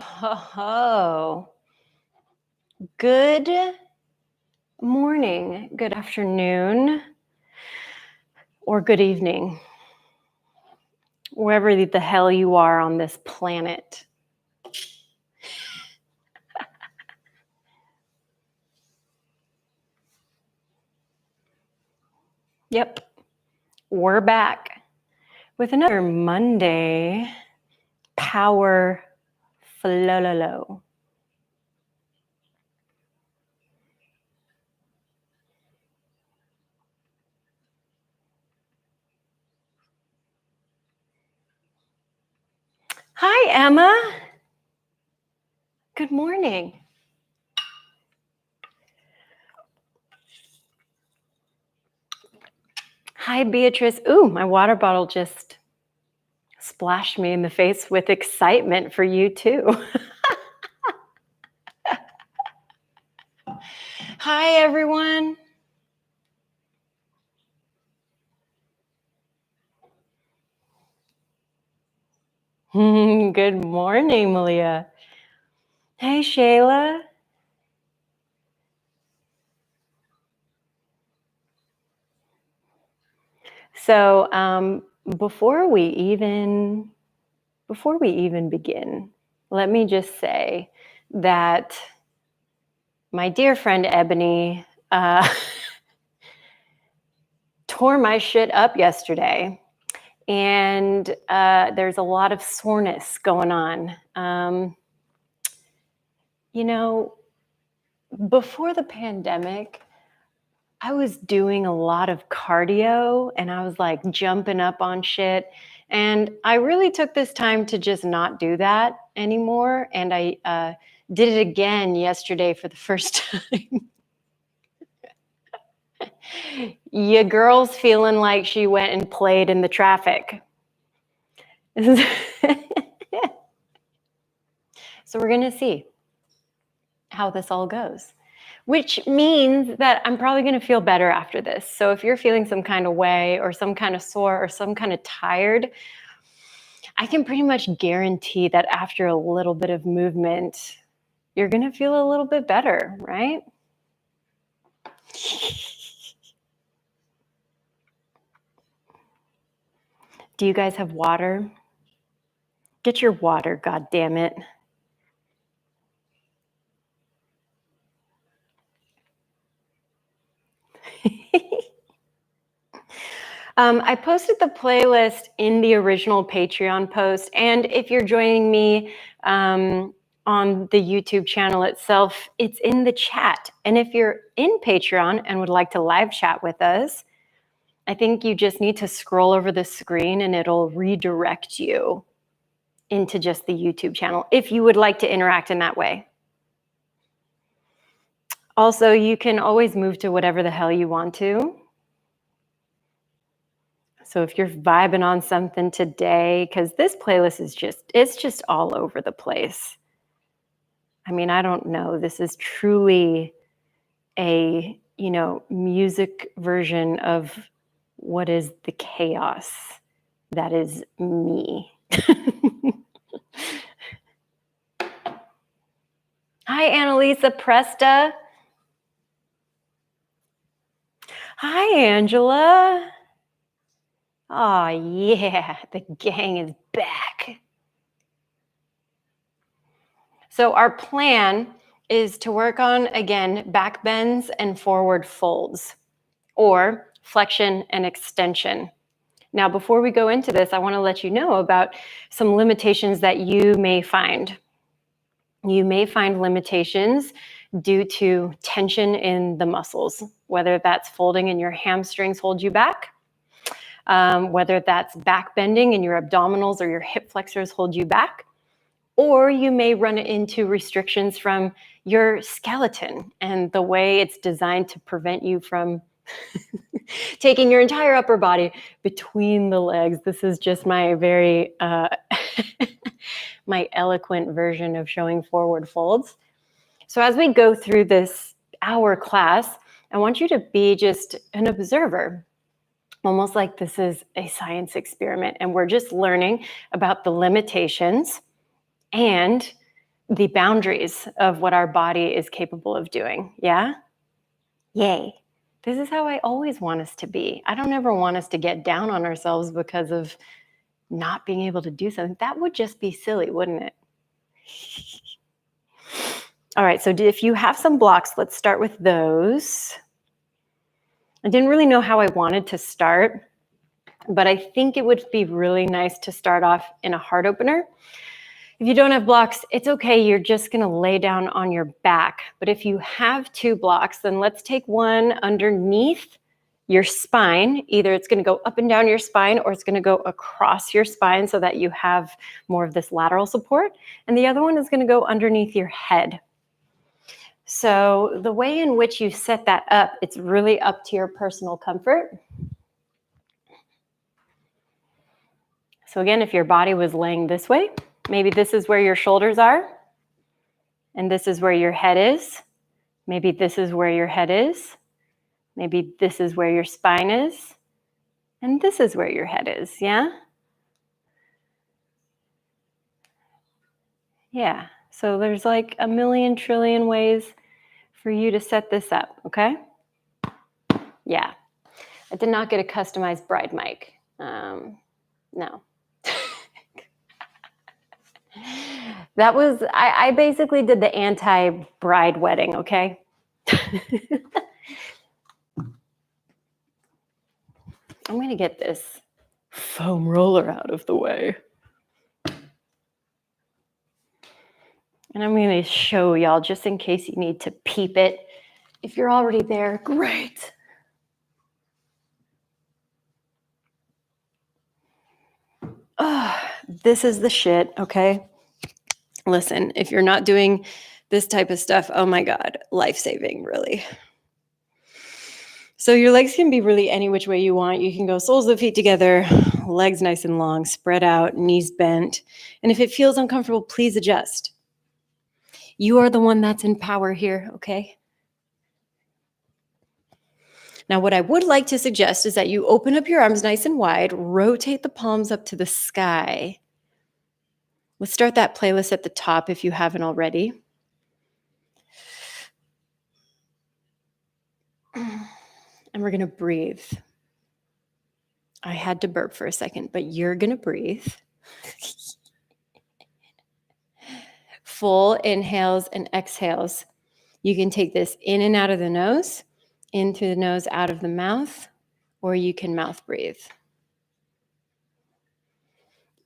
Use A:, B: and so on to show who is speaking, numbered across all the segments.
A: Oh, good morning, good afternoon, or good evening, wherever the hell you are on this planet. Yep, we're back with another Monday power flow. Hi, Emma. Good morning. Hi, Beatrice. Ooh, my water bottle just splashed me in the face with excitement for you, too. Hi, everyone. Good morning, Malia. Hey, Shayla. So before we even begin, let me just say that my dear friend Ebony tore my shit up yesterday, and there's a lot of soreness going on. Before the pandemic, I was doing a lot of cardio and I was like jumping up on shit. And I really took this time to just not do that anymore. And I did it again yesterday for the first time. Your girl's feeling like she went and played in the traffic. So we're going to see how this all goes, which means that I'm probably going to feel better after this. So if you're feeling some kind of way or some kind of sore or some kind of tired, I can pretty much guarantee that after a little bit of movement, you're going to feel a little bit better, right? Do you guys have water? Get your water, God damn it. I posted the playlist in the original Patreon post, and if you're joining me on the YouTube channel itself, it's in the chat. And if you're in Patreon and would like to live chat with us, I think you just need to scroll over the screen and it'll redirect you into just the YouTube channel if you would like to interact in that way. Also, you can always move to whatever the hell you want to. So if you're vibing on something today, because this playlist is just all over the place. I mean, I don't know. This is truly a, music version of what is the chaos that is me. Hi, Annalisa Presta. Hi, Angela. Oh, yeah, the gang is back. So our plan is to work on, again, back bends and forward folds, or flexion and extension. Now, before we go into this, I want to let you know about some limitations that you may find. You may find limitations due to tension in the muscles, whether that's folding in your hamstrings hold you back, whether that's back bending in your abdominals or your hip flexors hold you back, or you may run into restrictions from your skeleton and the way it's designed to prevent you from taking your entire upper body between the legs. This is just my very my eloquent version of showing forward folds. So as we go through this hour class, I want you to be just an observer, almost like this is a science experiment and we're just learning about the limitations and the boundaries of what our body is capable of doing. Yeah? Yay. This is how I always want us to be. I don't ever want us to get down on ourselves because of not being able to do something. That would just be silly, wouldn't it? All right, so if you have some blocks, let's start with those. I didn't really know how I wanted to start, but I think it would be really nice to start off in a heart opener. If you don't have blocks, it's okay. You're just going to lay down on your back. But if you have 2 blocks, then let's take one underneath your spine. Either it's going to go up and down your spine or it's going to go across your spine so that you have more of this lateral support. And the other one is going to go underneath your head. So the way in which you set that up, it's really up to your personal comfort. So again, if your body was laying this way, maybe this is where your shoulders are, and this is where your head is. Maybe this is where your head is. Maybe this is where your spine is, and this is where your head is, yeah? Yeah, so there's like a million trillion ways for you to set this up, okay? Yeah, I did not get a customized bride mic. No. That was, I basically did the anti-bride wedding, okay? I'm going to get this foam roller out of the way. And I'm going to show y'all just in case you need to peep it. If you're already there, great. Oh, this is the shit, okay? Listen, if you're not doing this type of stuff, oh my God, life-saving, really. So your legs can be really any which way you want. You can go soles of the feet together, legs nice and long, spread out, knees bent. And if it feels uncomfortable, please adjust. You are the one that's in power here, okay? Now, what I would like to suggest is that you open up your arms nice and wide, rotate the palms up to the sky. Let's start that playlist at the top if you haven't already. And we're going to breathe. I had to burp for a second, but you're going to breathe. Full inhales and exhales. You can take this in and out of the nose, in through the nose, out of the mouth, or you can mouth breathe.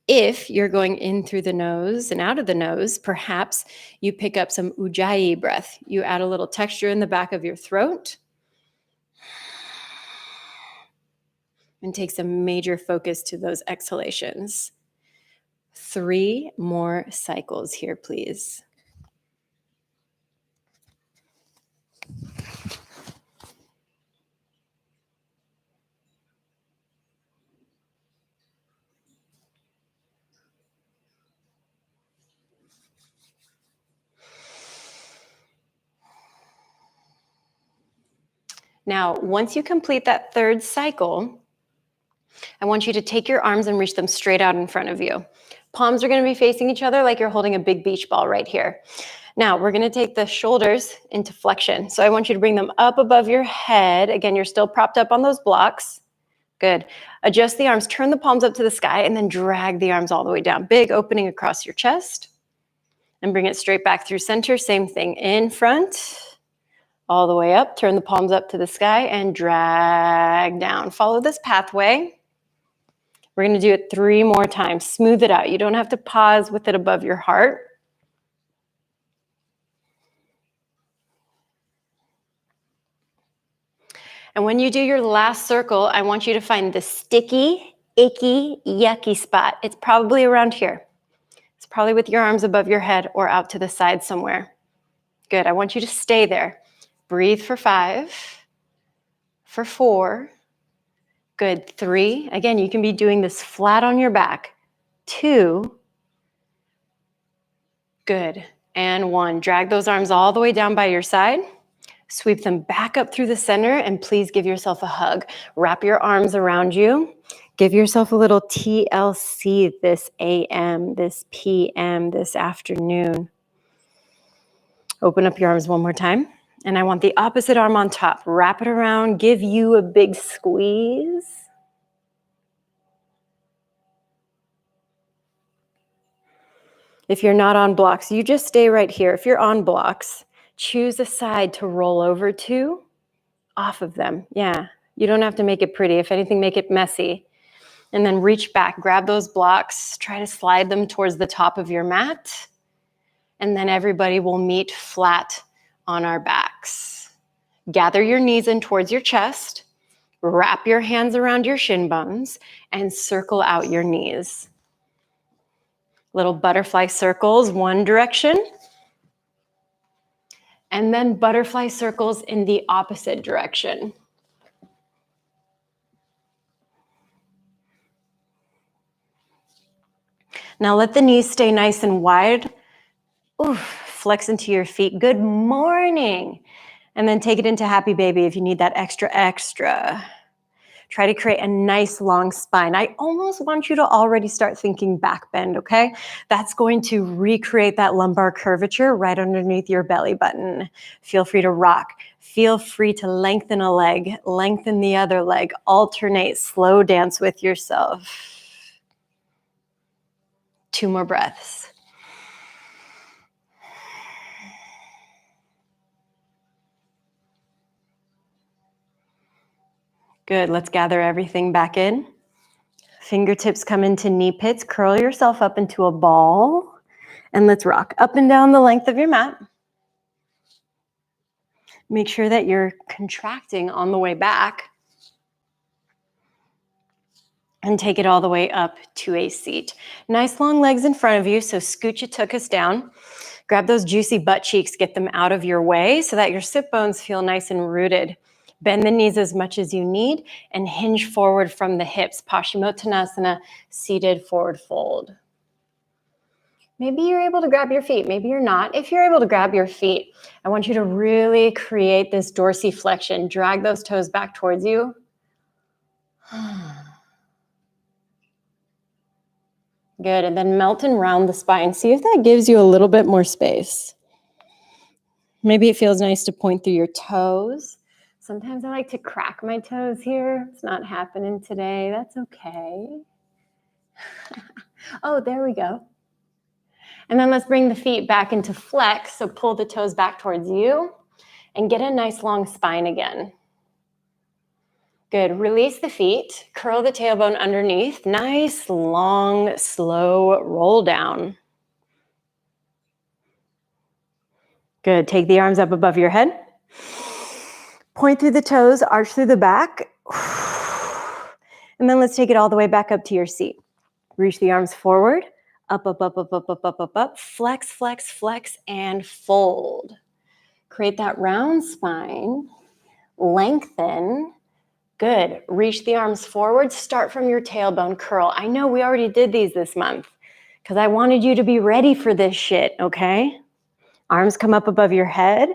A: If you're going in through the nose and out of the nose, perhaps you pick up some ujjayi breath. You add a little texture in the back of your throat and take some major focus to those exhalations. 3 more cycles here, please. Now, once you complete that 3rd cycle, I want you to take your arms and reach them straight out in front of you. Palms are going to be facing each other like you're holding a big beach ball right here. Now, we're going to take the shoulders into flexion. So I want you to bring them up above your head. Again, you're still propped up on those blocks. Good. Adjust the arms, turn the palms up to the sky, and then drag the arms all the way down. Big opening across your chest. And bring it straight back through center. Same thing in front. All the way up. Turn the palms up to the sky and drag down. Follow this pathway. We're going to do it 3 more times. Smooth it out. You don't have to pause with it above your heart. And when you do your last circle, I want you to find the sticky, icky, yucky spot. It's probably around here. It's probably with your arms above your head or out to the side somewhere. Good. I want you to stay there. Breathe for 5, for 4. Good. 3. Again, you can be doing this flat on your back. 2. Good. And 1. Drag those arms all the way down by your side. Sweep them back up through the center and please give yourself a hug. Wrap your arms around you. Give yourself a little TLC this AM, this PM, this afternoon. Open up your arms one more time. And I want the opposite arm on top. Wrap it around, give you a big squeeze. If you're not on blocks, you just stay right here. If you're on blocks, choose a side to roll over to, off of them. Yeah, you don't have to make it pretty. If anything, make it messy. And then reach back, grab those blocks, try to slide them towards the top of your mat. And then everybody will meet flat on our backs. Gather your knees in towards your chest, wrap your hands around your shin bones, and circle out your knees. Little butterfly circles, one direction. And then butterfly circles in the opposite direction. Now let the knees stay nice and wide. Oof, flex into your feet. Good morning. And then take it into happy baby if you need that extra. Try to create a nice long spine. I almost want you to already start thinking back bend, okay? That's going to recreate that lumbar curvature right underneath your belly button. Feel free to rock. Feel free to lengthen a leg, lengthen the other leg, alternate, slow dance with yourself. 2 more breaths. Good, let's gather everything back in. Fingertips come into knee pits, curl yourself up into a ball, and let's rock up and down the length of your mat. Make sure that you're contracting on the way back. And take it all the way up to a seat. Nice long legs in front of you, so scoot your tuchus down. Grab those juicy butt cheeks, get them out of your way so that your sit bones feel nice and rooted. Bend the knees as much as you need and hinge forward from the hips. Paschimottanasana, seated forward fold. Maybe you're able to grab your feet, maybe you're not. If you're able to grab your feet, I want you to really create this dorsiflexion. Drag those toes back towards you. Good, and then melt and round the spine. See if that gives you a little bit more space. Maybe it feels nice to point through your toes. Sometimes I like to crack my toes here. It's not happening today. That's okay. Oh, there we go. And then let's bring the feet back into flex. So pull the toes back towards you and get a nice long spine again. Good, release the feet, curl the tailbone underneath. Nice, long, slow roll down. Good, take the arms up above your head. Point through the toes, arch through the back. And then let's take it all the way back up to your seat. Reach the arms forward, up, up, up, up, up, up, up, up, up. Flex, flex, flex, and fold. Create that round spine. Lengthen. Good. Reach the arms forward. Start from your tailbone curl. I know we already did these this month because I wanted you to be ready for this shit, okay? Arms come up above your head.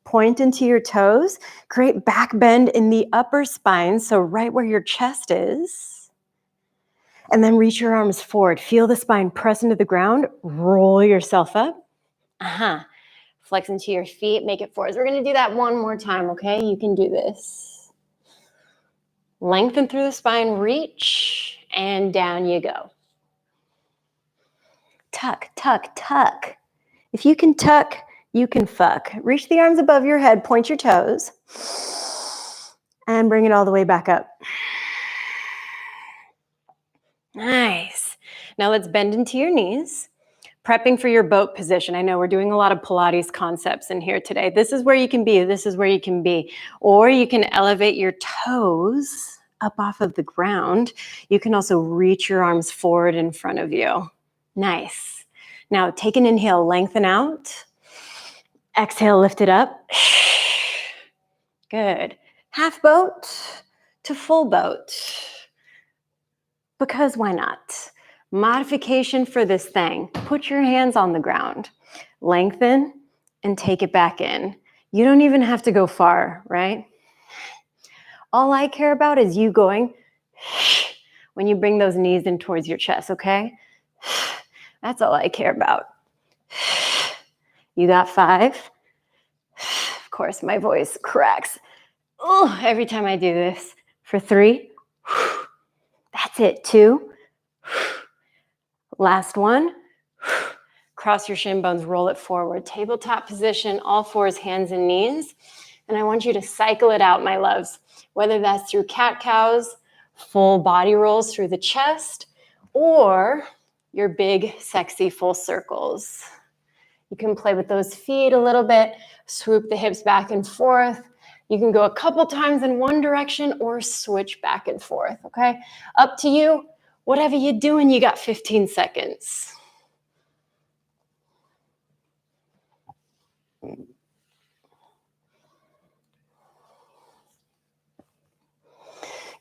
A: Point into your toes. Create back bend in the upper spine, so right where your chest is. And then reach your arms forward. Feel the spine press into the ground. Roll yourself up. Flex into your feet. Make it forward. We're going to do that one more time, okay? You can do this. Lengthen through the spine, reach, and down you go. Tuck, tuck, tuck. If you can tuck, you can fuck. Reach the arms above your head, point your toes, and bring it all the way back up. Nice. Now let's bend into your knees. Prepping for your boat position. I know we're doing a lot of Pilates concepts in here today. This is where you can be. This is where you can be. Or you can elevate your toes up off of the ground. You can also reach your arms forward in front of you. Nice. Now take an inhale, lengthen out. Exhale, lift it up. Good. Half boat to full boat. Because why not? Modification for this thing. Put your hands on the ground. Lengthen and take it back in. You don't even have to go far, right? All I care about is you going when you bring those knees in towards your chest, okay? That's all I care about. You got 5, Of course, my voice cracks. Oh, every time I do this. For 3. That's it. 2. Last one. Cross your shin bones, roll it forward. Tabletop position, all fours, hands and knees. And I want you to cycle it out, my loves. Whether that's through cat-cows, full body rolls through the chest, or your big, sexy full circles. You can play with those feet a little bit, swoop the hips back and forth. You can go a couple times in one direction or switch back and forth, okay? Up to you. Whatever you're doing, you got 15 seconds.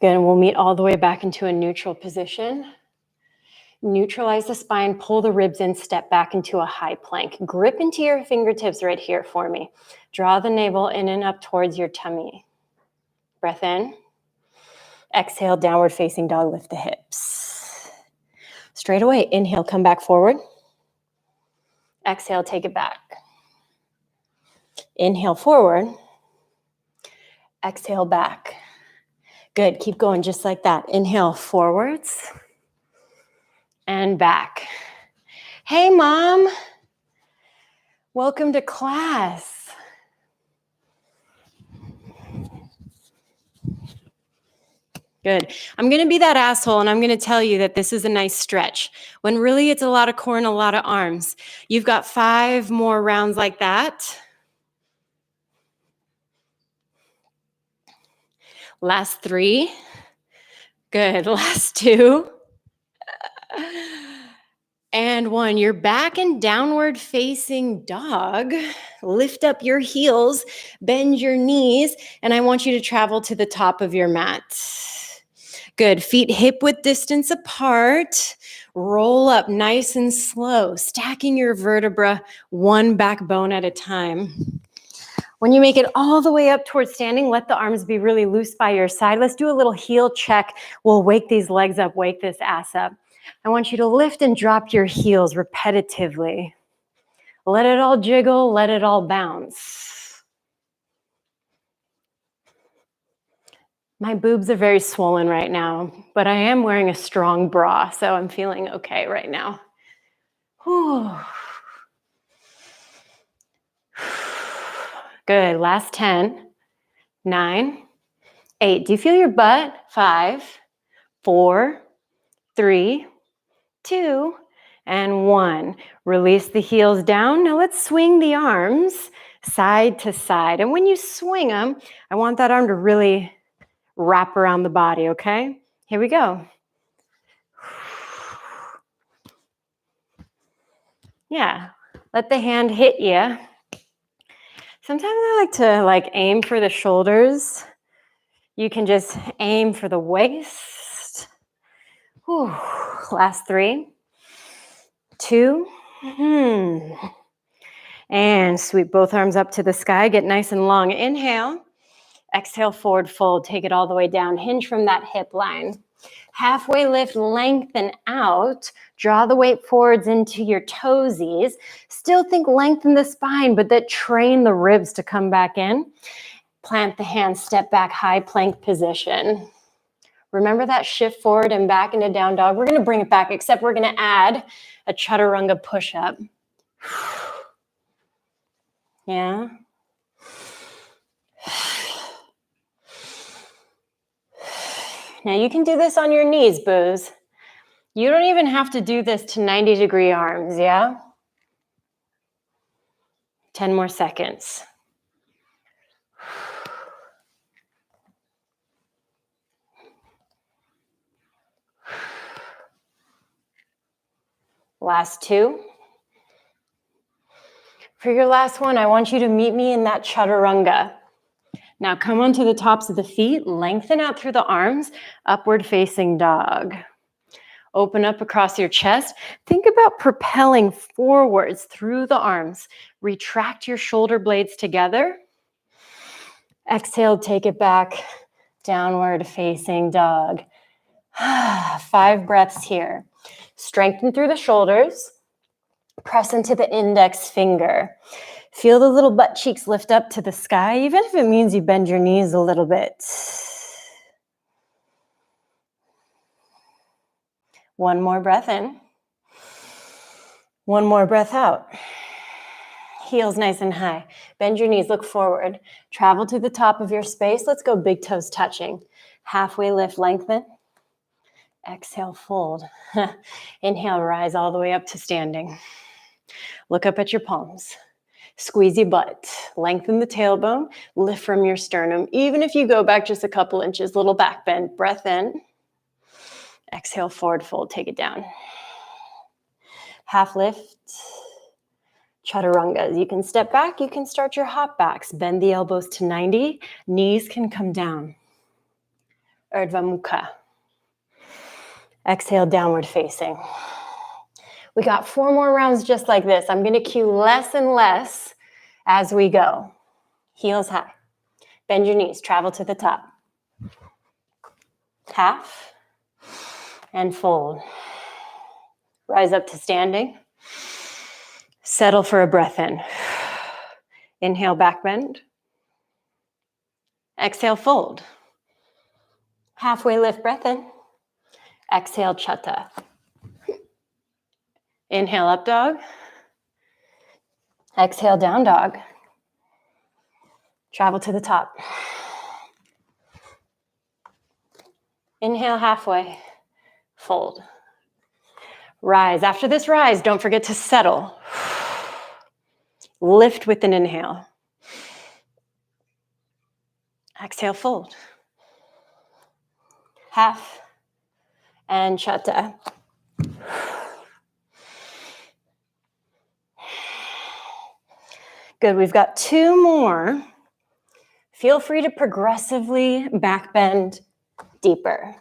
A: Good, we'll meet all the way back into a neutral position. Neutralize the spine, pull the ribs in, step back into a high plank. Grip into your fingertips right here for me. Draw the navel in and up towards your tummy. Breath in. Exhale, downward facing dog, lift the hips. Straight away, inhale, come back forward. Exhale, take it back. Inhale forward. Exhale back. Good, keep going just like that. Inhale forwards and back. Hey, Mom. Welcome to class. Good. I'm going to be that asshole and I'm going to tell you that this is a nice stretch when really it's a lot of core and a lot of arms. You've got 5 more rounds like that. Last 3. Good. Last 2. And 1. You're back in downward facing dog. Lift up your heels, bend your knees, and I want you to travel to the top of your mat. Good. Feet hip width distance apart. Roll up nice and slow, stacking your vertebra one backbone at a time. When you make it all the way up towards standing, let the arms be really loose by your side. Let's do a little heel check. We'll wake these legs up, wake this ass up. I want you to lift and drop your heels repetitively. Let it all jiggle, let it all bounce. My boobs are very swollen right now, but I am wearing a strong bra, so I'm feeling okay right now. Whew. Good. Last 10, 9, 8. Do you feel your butt? 5, 4, 3, 2, and 1. Release the heels down. Now let's swing the arms side to side. And when you swing them, I want that arm to really wrap around the body, okay? Here we go. Yeah, let the hand hit you. Sometimes I like to aim for the shoulders. You can just aim for the waist. Whew. Last 3, 2, and sweep both arms up to the sky. Get nice and long. Inhale. Exhale, forward fold. Take it all the way down. Hinge from that hip line. Halfway lift, lengthen out. Draw the weight forwards into your toesies. Still think lengthen the spine, but that train the ribs to come back in. Plant the hands, step back, high plank position. Remember that shift forward and back into down dog? We're going to bring it back, except we're going to add a chaturanga push-up. Yeah. Now you can do this on your knees, boos. You don't even have to do this to 90-degree arms, yeah? 10 more seconds. Last 2. For your last one, I want you to meet me in that chaturanga. Now come onto the tops of the feet, lengthen out through the arms, upward facing dog. Open up across your chest. Think about propelling forwards through the arms. Retract your shoulder blades together. Exhale, take it back, downward facing dog. 5 breaths here. Strengthen through the shoulders. Press into the index finger. Feel the little butt cheeks lift up to the sky, even if it means you bend your knees a little bit. One more breath in. One more breath out. Heels nice and high. Bend your knees, look forward. Travel to the top of your space. Let's go big toes touching. Halfway lift, lengthen. Exhale, fold. Inhale, rise all the way up to standing. Look up at your palms. Squeeze your butt. Lengthen the tailbone. Lift from your sternum. Even if you go back just a couple inches, little back bend. Breath in. Exhale, forward fold. Take it down. Half lift. Chaturanga. You can step back. You can start your hop backs. Bend the elbows to 90. Knees can come down. Urdhva Mukha. Exhale, downward facing. We got 4 more rounds just like this. I'm going to cue less and less as we go. Heels high. Bend your knees. Travel to the top. Half. And fold. Rise up to standing. Settle for a breath in. Inhale, back bend. Exhale, fold. Halfway lift, breath in. Exhale, chatta. Inhale, up dog. Exhale, down dog. Travel to the top. Inhale, halfway. Fold. Rise. After this rise, don't forget to settle. Lift with an inhale. Exhale, fold. Half. And chatta. Good, we've got 2 more. Feel free to progressively back bend deeper.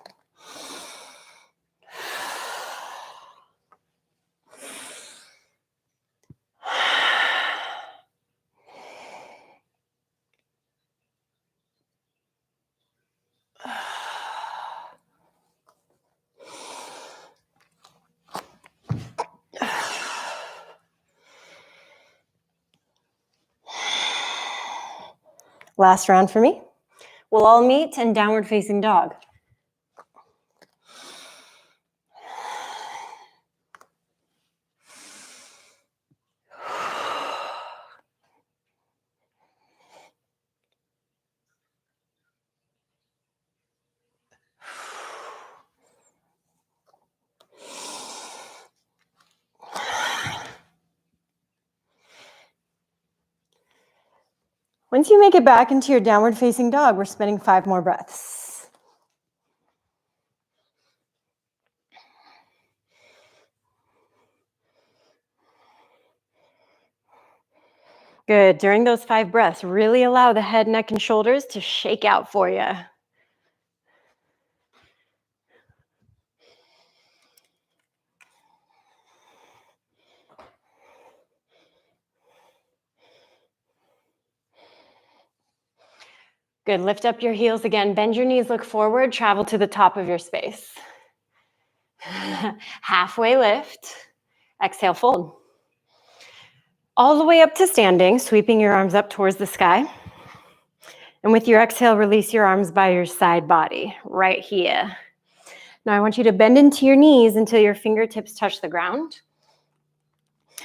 A: Last round for me. We'll all meet in downward facing dog. Once you make it back into your downward facing dog, we're spending 5 more breaths. Good. During those 5 breaths, really allow the head, neck, and shoulders to shake out for you. Good. Lift up your heels again. Bend your knees, look forward, travel to the top of your space. Halfway lift. Exhale, fold. All the way up to standing, sweeping your arms up towards the sky. And with your exhale, release your arms by your side body, right here. Now I want you to bend into your knees until your fingertips touch the ground.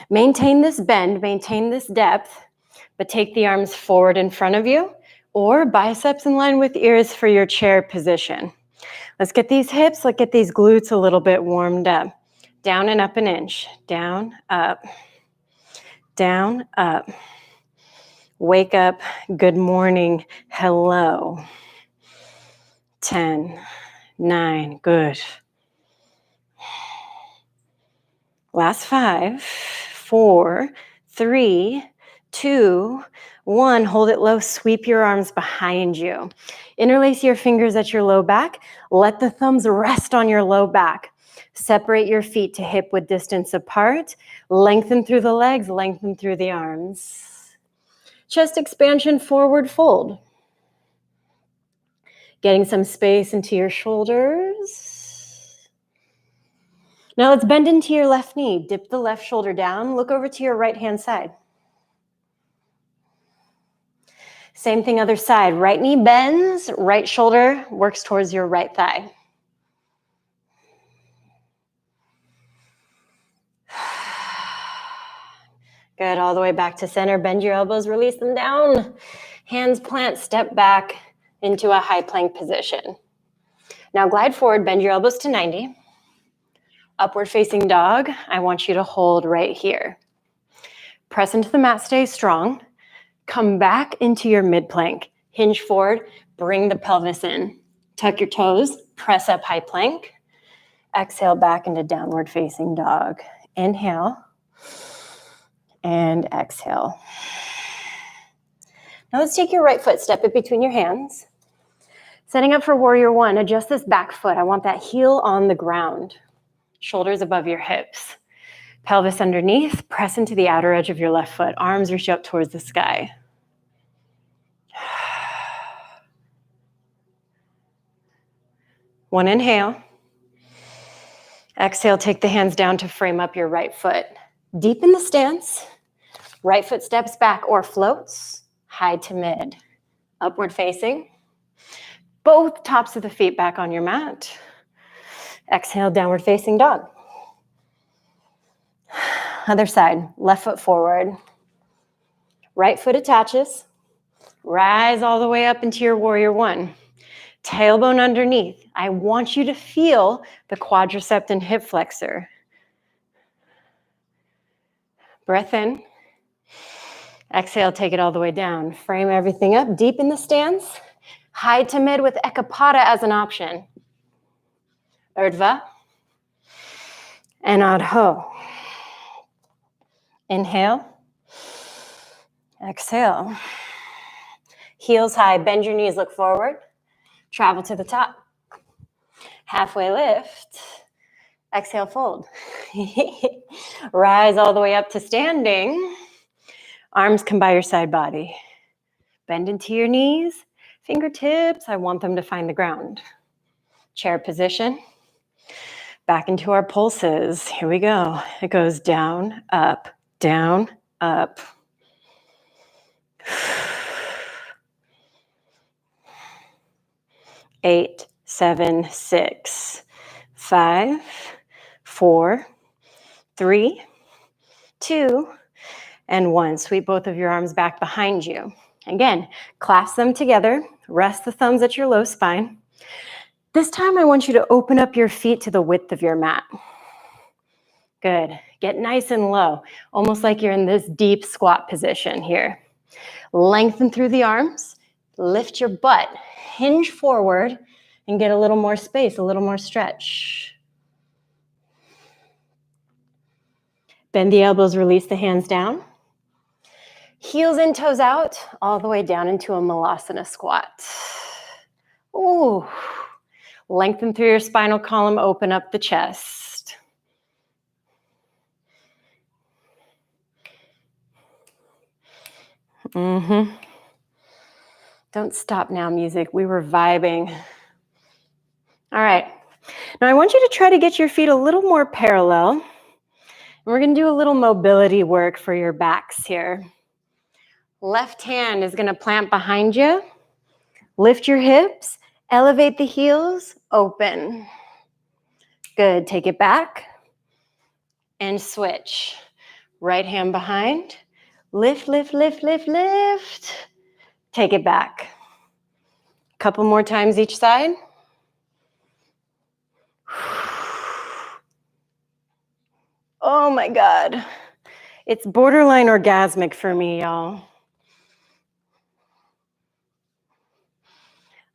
A: Maintain this bend, maintain this depth, but take the arms forward in front of you, or biceps in line with ears for your chair position. Let's get these hips, let's get these glutes a little bit warmed up. Down and up an inch. Down, up. Down, up. Wake up. Good morning. Hello. 10, 9. Good. Last 5, 4, 3, 2, 1. Hold it low. Sweep your arms behind you. Interlace your fingers at your low back. Let the thumbs rest on your low back. Separate your feet to hip width distance apart. Lengthen through the legs, lengthen through the arms. Chest expansion, forward fold. Getting some space into your shoulders. Now let's bend into your left knee. Dip the left shoulder down. Look over to your right hand side. Same thing other side. Right knee bends, right shoulder works towards your right thigh. Good, all the way back to center. Bend your elbows, release them down. Hands plant, step back into a high plank position. Now glide forward, bend your elbows to 90. Upward facing dog, I want you to hold right here. Press into the mat, stay strong. Come back into your mid plank. Hinge forward, bring the pelvis in. Tuck your toes, press up high plank. Exhale back into downward facing dog. Inhale and exhale. Now let's take your right foot, step it between your hands. Setting up for warrior one, adjust this back foot. I want that heel on the ground. Shoulders above your hips. Pelvis underneath, press into the outer edge of your left foot. Arms reach up towards the sky. One inhale. Exhale, take the hands down to frame up your right foot. Deepen the stance. Right foot steps back or floats. High to mid. Upward facing. Both tops of the feet back on your mat. Exhale, downward facing dog. Other side, left foot forward. Right foot attaches. Rise all the way up into your warrior one. Tailbone underneath. I want you to feel the quadricep and hip flexor. Breath in. Exhale, take it all the way down. Frame everything up, deepen the stance. High to mid with Ekapada as an option. Urdhva and Adho. Inhale. Exhale. Heels high, bend your knees, look forward. Travel to the top. Halfway lift. Exhale, fold. Rise all the way up to standing. Arms come by your side body. Bend into your knees. Fingertips, I want them to find the ground. Chair position. Back into our pulses. Here we go. It goes down, up, down, up. 8, 7, 6, 5, 4, 3, 2, and 1. Sweep both of your arms back behind you. Again, clasp them together. Rest the thumbs at your low spine. This time I want you to open up your feet to the width of your mat. Good. Get nice and low, almost like you're in this deep squat position here. Lengthen through the arms. Lift your butt. Hinge forward and get a little more space, a little more stretch. Bend the elbows, release the hands down. Heels in, toes out, all the way down into a Malasana squat. Ooh. Lengthen through your spinal column, open up the chest. Don't stop now, music. We were vibing. All right. Now I want you to try to get your feet a little more parallel. We're going to do a little mobility work for your backs here. Left hand is going to plant behind you. Lift your hips. Elevate the heels. Open. Good. Take it back. And switch. Right hand behind. Lift, lift, lift, lift, lift. Take it back. A couple more times each side. Oh my God. It's borderline orgasmic for me, y'all.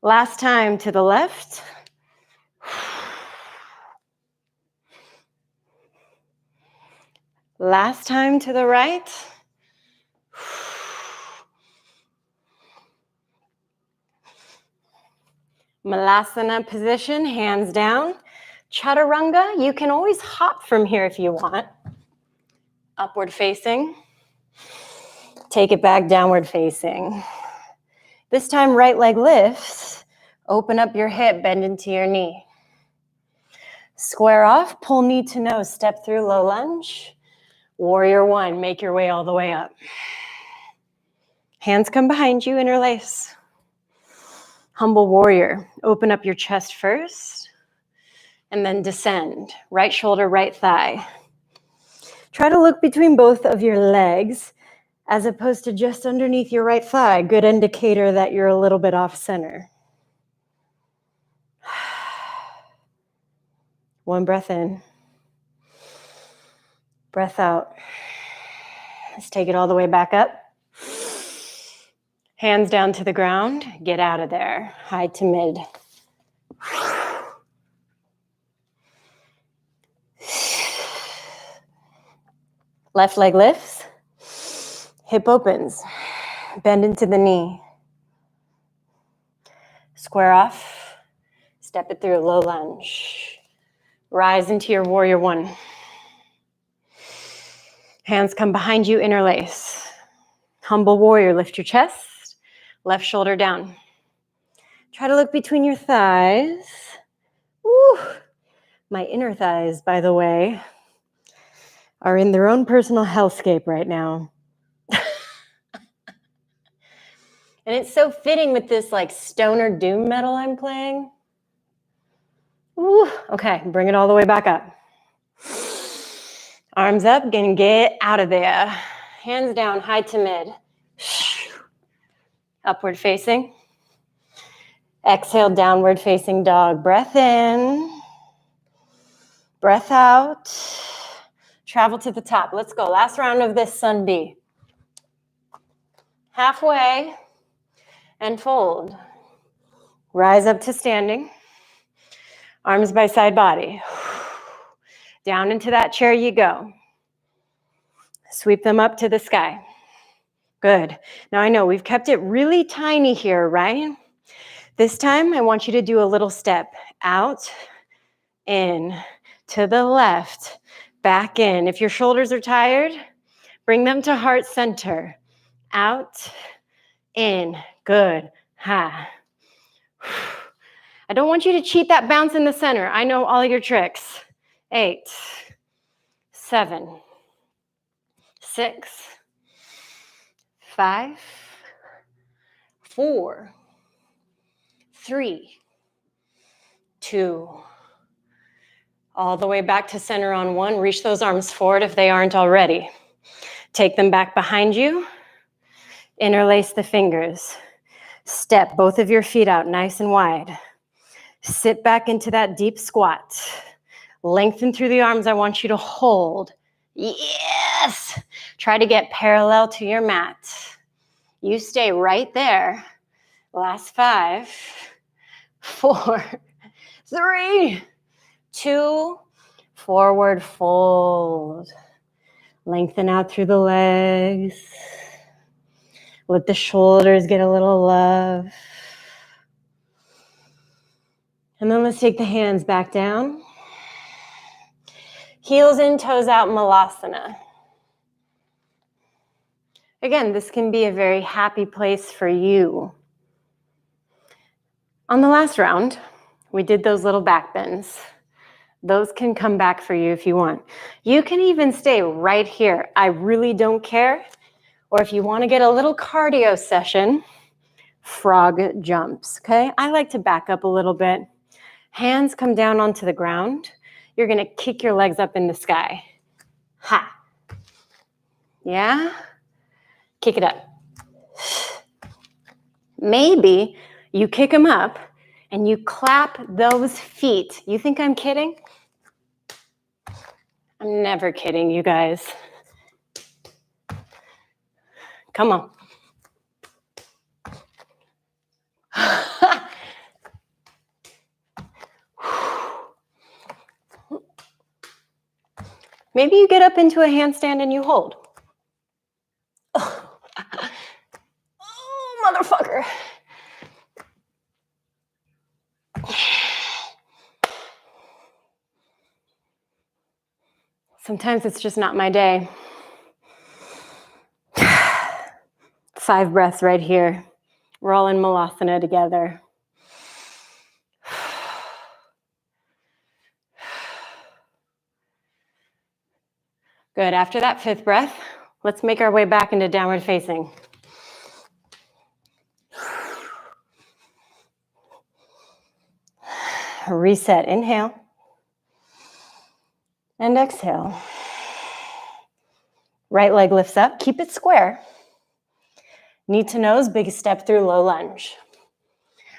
A: Last time to the left. Last time to the right. Malasana position, hands down. Chaturanga, you can always hop from here if you want. Upward facing. Take it back, downward facing. This time, right leg lifts. Open up your hip, bend into your knee. Square off, pull knee to nose, step through low lunge. Warrior one, make your way all the way up. Hands come behind you, interlace. Humble warrior. Open up your chest first and then descend. Right shoulder, right thigh. Try to look between both of your legs as opposed to just underneath your right thigh. Good indicator that you're a little bit off center. One breath in. Breath out. Let's take it all the way back up. Hands down to the ground. Get out of there. High to mid. Left leg lifts. Hip opens. Bend into the knee. Square off. Step it through, low lunge. Rise into your warrior one. Hands come behind you, interlace. Humble warrior, lift your chest. Left shoulder down. Try to look between your thighs. Woo. My inner thighs, by the way, are in their own personal hellscape right now. And it's so fitting with this like stoner doom metal I'm playing. Woo. Okay, bring it all the way back up. Arms up, again, get out of there. Hands down, high to mid. Upward facing. Exhale, downward facing dog. Breath in. Breath out. Travel to the top. Let's go. Last round of this sun B. Halfway and fold. Rise up to standing. Arms by side body. Down into that chair you go. Sweep them up to the sky. Good. Now I know we've kept it really tiny here, right? This time I want you to do a little step out, in, to the left, back in. If your shoulders are tired, bring them to heart center. Out, in. Good. Ha. I don't want you to cheat that bounce in the center. I know all your tricks. 8, 7, 6, 5, 4, 3, 2. All the way back to center on 1. Reach those arms forward if they aren't already. Take them back behind you. Interlace the fingers. Step both of your feet out nice and wide. Sit back into that deep squat. Lengthen through the arms. I want you to hold. Yes! Try to get parallel to your mat. You stay right there. Last 5, 4, 3, 2, forward fold. Lengthen out through the legs. Let the shoulders get a little love. And then let's take the hands back down. Heels in, toes out, Malasana. Again, this can be a very happy place for you. On the last round, we did those little back bends. Those can come back for you if you want. You can even stay right here. I really don't care. Or if you want to get a little cardio session, frog jumps, okay? I like to back up a little bit. Hands come down onto the ground. You're going to kick your legs up in the sky. Ha. Yeah? Kick it up. Maybe you kick them up and you clap those feet. You think I'm kidding? I'm never kidding, you guys. Come on. Maybe you get up into a handstand and you hold. Oh, motherfucker. Sometimes it's just not my day. 5 breaths right here. We're all in Malasana together. Good. After that 5th breath, let's make our way back into downward facing. Reset, inhale. And exhale. Right leg lifts up, keep it square. Knee to nose, big step through, low lunge.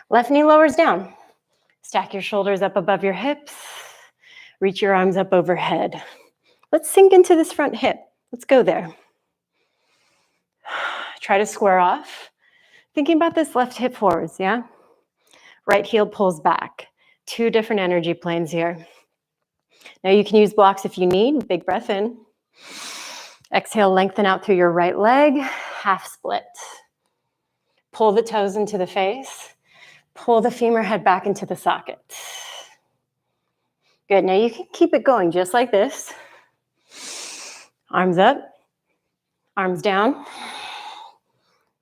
A: Left knee lowers down. Stack your shoulders up above your hips. Reach your arms up overhead. Let's sink into this front hip. Let's go there. Try to square off. Thinking about this left hip forwards, yeah? Right heel pulls back. 2 different energy planes here. Now you can use blocks if you need. Big breath in. Exhale, lengthen out through your right leg. Half split. Pull the toes into the face. Pull the femur head back into the socket. Good, now you can keep it going just like this. Arms up, arms down,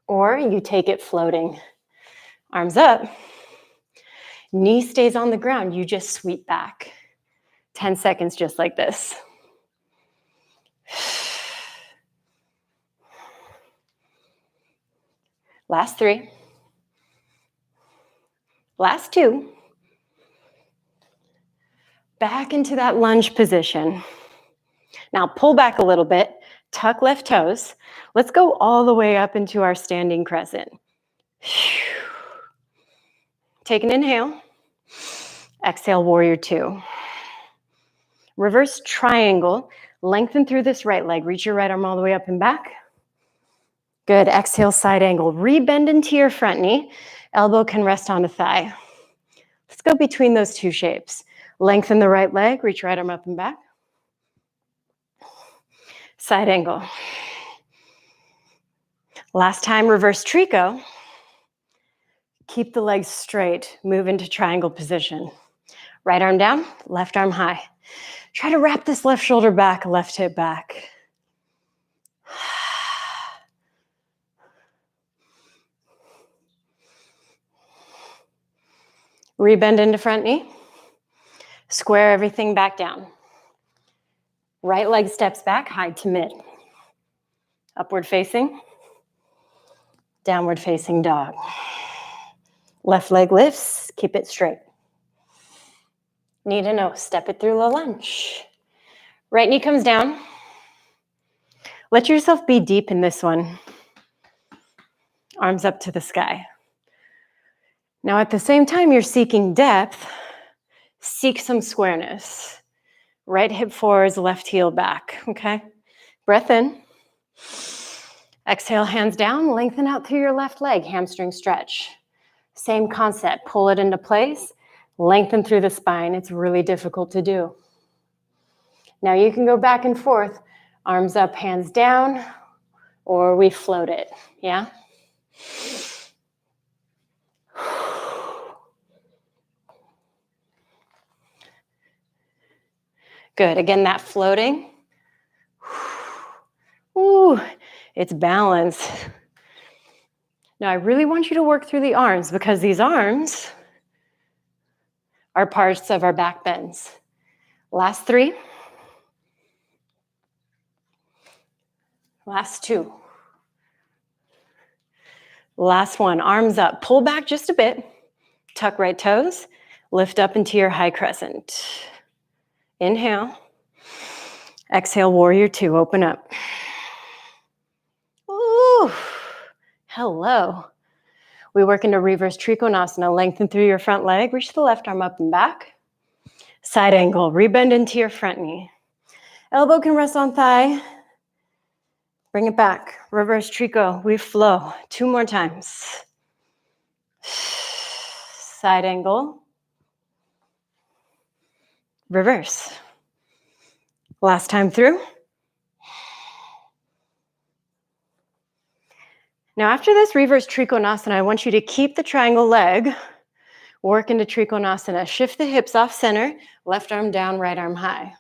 A: or you take it floating. Arms up, knee stays on the ground, you just sweep back. 10 seconds just like this. Last 3. Last 2. Back into that lunge position. Now pull back a little bit, tuck left toes. Let's go all the way up into our standing crescent. Take an inhale. Exhale, warrior 2. Reverse triangle. Lengthen through this right leg. Reach your right arm all the way up and back. Good. Exhale, side angle. Rebend into your front knee. Elbow can rest on a thigh. Let's go between those 2 shapes. Lengthen the right leg. Reach right arm up and back. Side angle. Last time, reverse trico. Keep the legs straight. Move into triangle position. Right arm down, left arm high. Try to wrap this left shoulder back, left hip back. Rebend into front knee. Square everything back down. Right leg steps back, high to mid. Upward facing. Downward facing dog. Left leg lifts, keep it straight. Knee to nose, step it through low lunge. Right knee comes down. Let yourself be deep in this one. Arms up to the sky. Now at the same time you're seeking depth, seek some squareness. Right hip forwards, left heel back, okay? Breath in. Exhale, hands down, lengthen out through your left leg, hamstring stretch. Same concept, pull it into place, lengthen through the spine. It's really difficult to do. Now you can go back and forth, arms up, hands down, or we float it, yeah? Good, again, that floating. Ooh, it's balance. Now I really want you to work through the arms because these arms are parts of our back bends. Last 3. Last 2. Last 1, arms up. Pull back just a bit. Tuck right toes. Lift up into your high crescent. Inhale. Exhale, warrior 2, open up. Ooh, hello. We work into reverse trikonasana. Lengthen through your front leg. Reach the left arm up and back. Side angle. Rebend into your front knee. Elbow can rest on thigh. Bring it back. Reverse trico. We flow. 2 more times. Side angle. Reverse. Last time through. Now after this reverse trikonasana, I want you to keep the triangle leg, work into trikonasana. Shift the hips off center, left arm down, right arm high.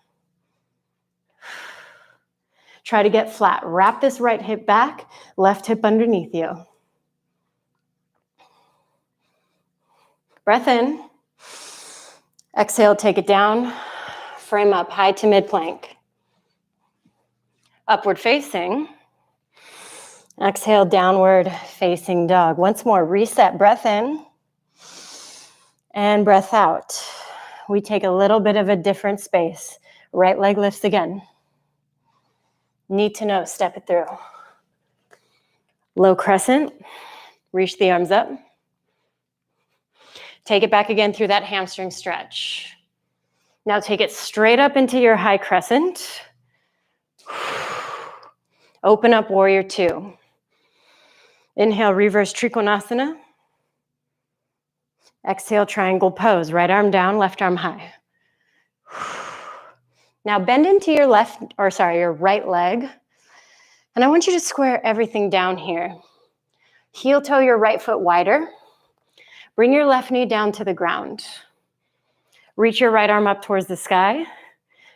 A: Try to get flat. Wrap this right hip back, left hip underneath you. Breath in. Exhale, take it down. Frame up, high to mid plank. Upward facing. Exhale, downward facing dog. Once more, reset, breath in and breath out. we take a little bit of a different space. Right leg lifts again. Need to know, step it through. Low crescent, reach the arms up. Take it back again through that hamstring stretch. Now take it straight up into your high crescent. Open up warrior two. Inhale, reverse Trikonasana. Exhale, triangle pose. Right arm down, left arm high. Now bend into your your right leg. And I want you to square everything down here. Heel toe your right foot wider. Bring your left knee down to the ground. Reach your right arm up towards the sky.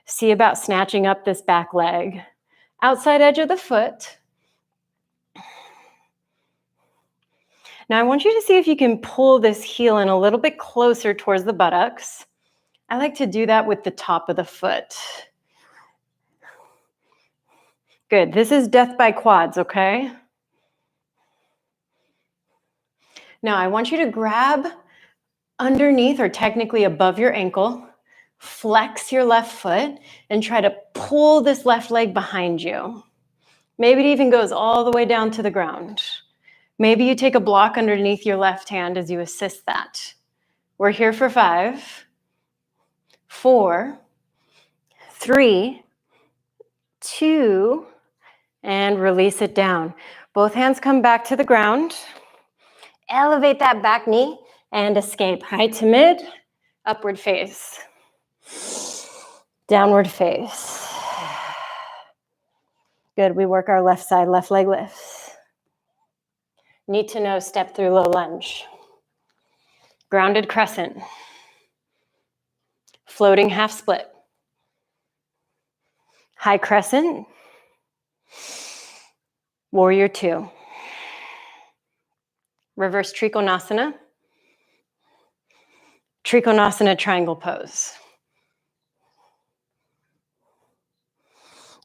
A: See about snatching up this back leg. Outside edge of the foot. Now I want you to see if you can pull this heel in a little bit closer towards the buttocks. I like to do that with the top of the foot. Good. This is death by quads, okay? Now I want you to grab underneath or technically above your ankle, flex your left foot, and try to pull this left leg behind you. Maybe it even goes all the way down to the ground. Maybe you take a block underneath your left hand as you assist that. We're here for 5, 4, 3, 2, and release it down. Both hands come back to the ground. Elevate that back knee and escape. High to mid, upward face. Downward face. Good, we work our left side, left leg lifts. Need to know, step through low lunge. Grounded crescent. Floating half split. High crescent. Warrior two. Reverse Trikonasana. Trikonasana triangle pose.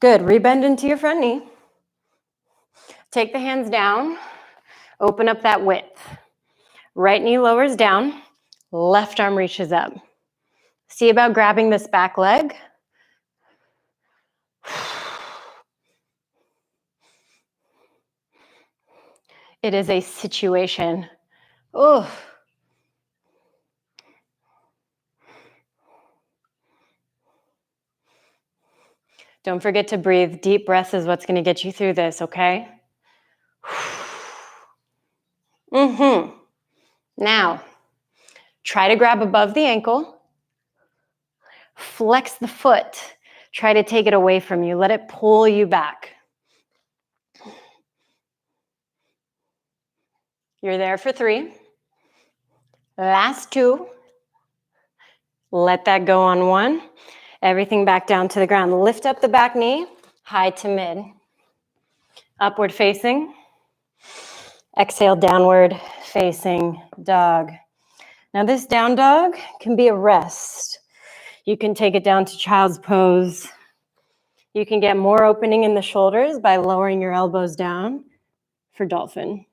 A: Good, rebend into your front knee. Take the hands down, open up that width. Right knee lowers down, left arm reaches up. See about grabbing this back leg. It is a situation. Oh. Don't forget to breathe. Deep breaths is what's going to get you through this, okay? Now, try to grab above the ankle. Flex the foot. Try to take it away from you. Let it pull you back. You're there for 3. Last 2. Let that go on 1. Everything back down to the ground. Lift up the back knee, high to mid. Upward facing. Exhale, downward facing dog. Now this down dog can be a rest. You can take it down to child's pose. You can get more opening in the shoulders by lowering your elbows down for dolphin.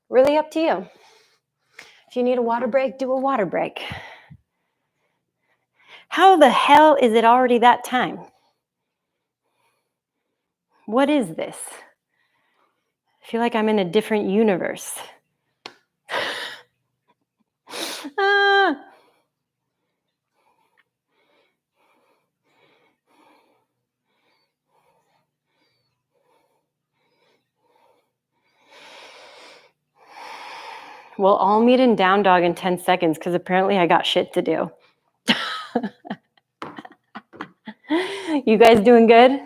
A: Really up to you. If you need a water break, do a water break. How the hell is it already that time? What is this? I feel like I'm in a different universe. We'll all meet in down dog in 10 seconds because apparently I got shit to do. You guys doing good?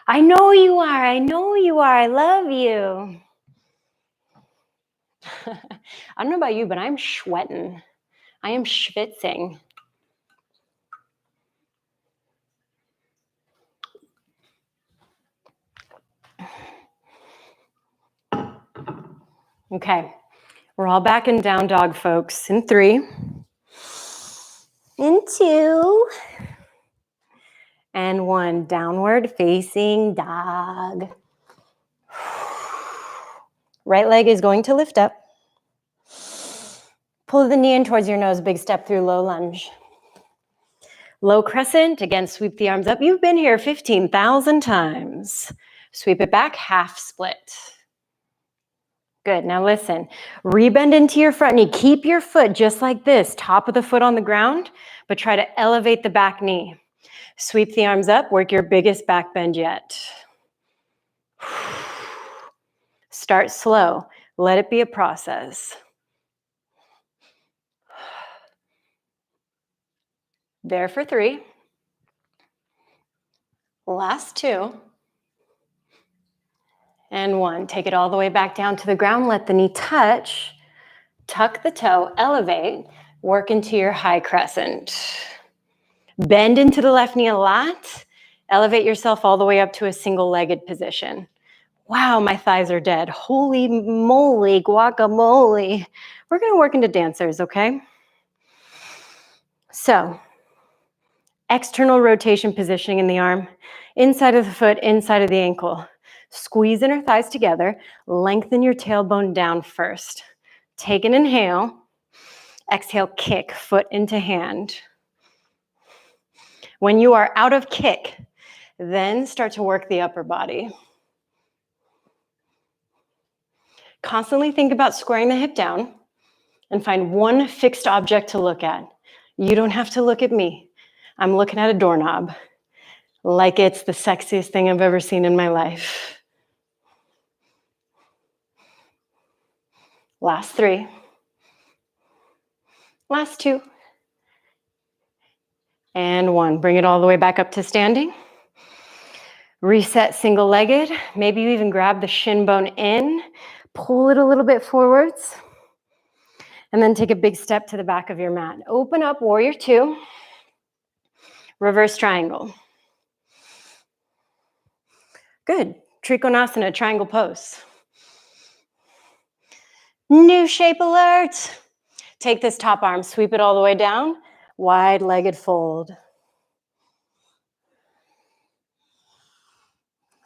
A: I know you are. I know you are. I love you. I don't know about you, but I'm sweating. I am schwitzing. Okay, we're all back in down dog, folks. In 3, in 2, and 1. Downward facing dog. Right leg is going to lift up. Pull the knee in towards your nose, big step through low lunge. Low crescent, again, sweep the arms up. You've been here 15,000 times. Sweep it back, half split. Good, now listen. Rebend into your front knee. Keep your foot just like this, top of the foot on the ground, but try to elevate the back knee. Sweep the arms up, work your biggest back bend yet. Start slow. Let it be a process. There for 3. Last 2. And 1. Take it all the way back down to the ground. Let the knee touch. Tuck the toe, elevate. Work into your high crescent. Bend into the left knee a lot. Elevate yourself all the way up to a single-legged position. Wow, my thighs are dead. Holy moly, guacamole. We're going to work into dancers, okay? So, external rotation positioning in the arm, inside of the foot, inside of the ankle. Squeeze inner thighs together. Lengthen your tailbone down first. Take an inhale. Exhale, kick, foot into hand. When you are out of kick, then start to work the upper body. Constantly think about squaring the hip down and find one fixed object to look at. You don't have to look at me. I'm looking at a doorknob like it's the sexiest thing I've ever seen in my life. Last 3. Last 2. And 1. Bring it all the way back up to standing. Reset single-legged. Maybe you even grab the shin bone in. Pull it a little bit forwards. And then take a big step to the back of your mat. Open up, warrior 2. Reverse triangle. Good. Trikonasana, triangle pose. New shape alert. Take this top arm, sweep it all the way down. Wide-legged fold.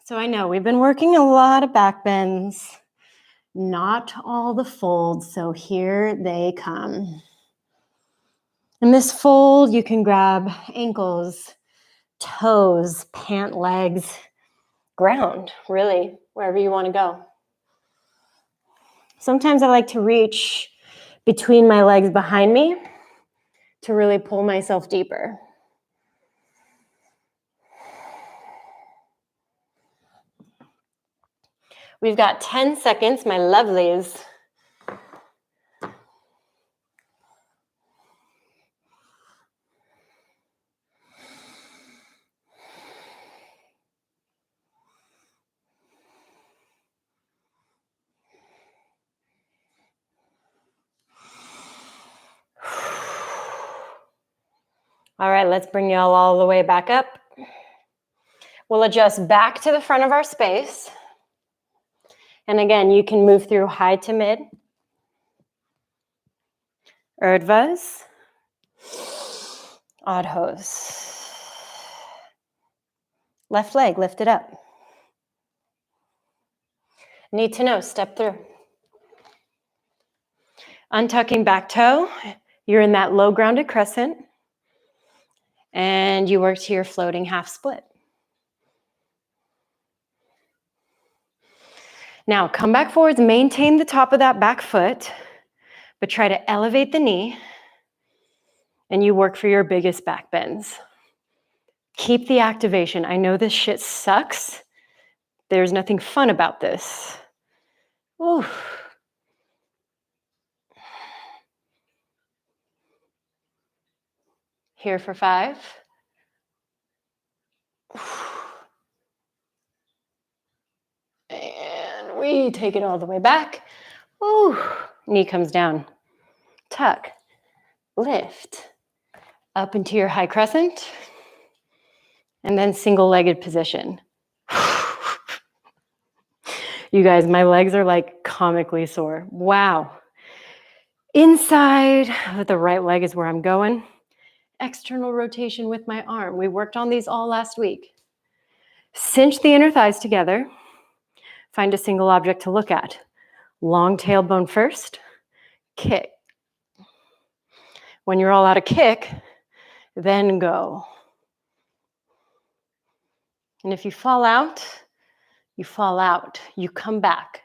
A: So I know we've been working a lot of back bends. Not all the folds, so here they come. In this fold, you can grab ankles, toes, pant legs, ground, really, wherever you want to go. Sometimes I like to reach between my legs behind me to really pull myself deeper. We've got 10 seconds, my lovelies. All right, let's bring y'all all the way back up. We'll adjust back to the front of our space. And again, you can move through high to mid. Urdhvas. Adhos. Left leg, lift it up. Knee to nose, step through. Untucking back toe. You're in that low grounded crescent. And you work to your floating half split. Now come back forwards, maintain the top of that back foot, but try to elevate the knee, and you work for your biggest back bends. Keep the activation. I know this shit sucks. There's nothing fun about this. Ooh. Here for 5. And we take it all the way back. Ooh. Knee comes down. Tuck. Lift. Up into your high crescent. And then single-legged position. You guys, my legs are like comically sore. Wow. Inside with the right leg is where I'm going. External rotation with my arm. We worked on these all last week. Cinch the inner thighs together. Find a single object to look at. Long tailbone first. Kick. When you're all out of kick, then go. And if you fall out, you fall out. You come back.